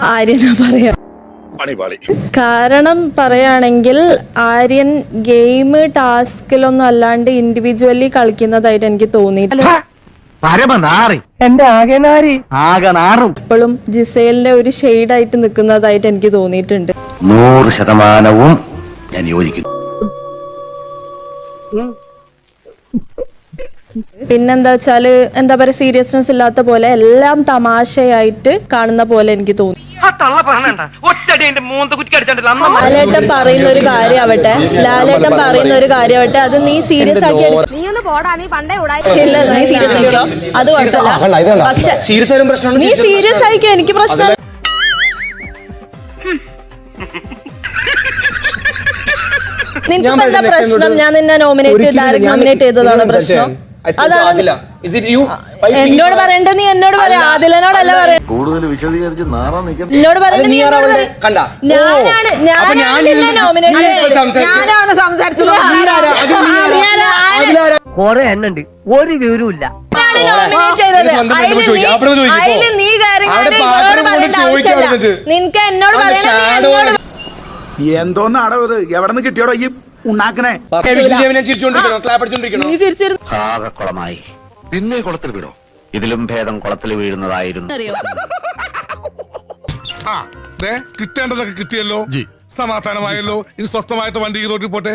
ആര്യനെ പറയാം. കാരണം പറയുകയാണെങ്കിൽ ആര്യൻ ഗെയിം ടാസ്കിലൊന്നും അല്ലാണ്ട് ഇൻഡിവിജ്വലി കളിക്കുന്നതായിട്ട് എനിക്ക് തോന്നിയിട്ടില്ല. ഇപ്പോഴും ജിസേലിന്റെ ഒരു ഷെയ്ഡായിട്ട് നിൽക്കുന്നതായിട്ട് എനിക്ക് തോന്നിയിട്ടുണ്ട്. 100% ഞാൻ യോജിക്കുന്നു. പിന്നെന്താ വെച്ചാല് എന്താ പറയാ, സീരിയസ്നെസ് ഇല്ലാത്ത പോലെ എല്ലാം തമാശയായിട്ട് കാണുന്ന പോലെ എനിക്ക് തോന്നി. ലാലേട്ടൻ പറയുന്ന ഒരു കാര്യമാവട്ടെ അത് നീ സീരിയസ് ആക്കി ഇല്ല, നീ സീരിയസ് ആക്കിയോ അത് കുഴപ്പമില്ല. പക്ഷെ നീ സീരിയസ് ആയിക്കോ, എനിക്ക് പ്രശ്നം. നിനക്ക് എന്താ പ്രശ്നം? ഞാൻ നിന്നെ ഡയറക്റ്റ് നോമിനേറ്റ് ചെയ്തതാണ് പ്രശ്നം. അതാണ് എന്നോട് പറയണ്ട, നീ എന്നോട് പറയാ. ആദിലനോടല്ല പറയാ, കൂടുതൽ വിശദീകരിച്ച് എന്നോട് പറയണ്ട. ഞാനാണ് നിന്നെ നോമിനേറ്റ് കൊറേ എണ്ണുണ്ട്, ഒരു വിവരമില്ല. നോമിനേറ്റ് ചെയ്തത്. അതിൽ നീ നിനക്ക് എന്നോട് പറയണ. എന്തോന്നാടോ ഇത്? എവിടെ നിന്ന് കിട്ടിയോടോ ഈ ഉണ്ടാക്കണേ? കുളമായി പിന്നെ കുളത്തിൽ വീണോ? ഇതിലും ഭേദം കുളത്തിൽ വീഴുന്നതായിരുന്നു. കിട്ടേണ്ടതൊക്കെ കിട്ടിയല്ലോ, സമാധാനമായല്ലോ. ഇനി സ്വസ്ഥമായിട്ട് വണ്ടി ഈ റോഡിൽ പോട്ടെ.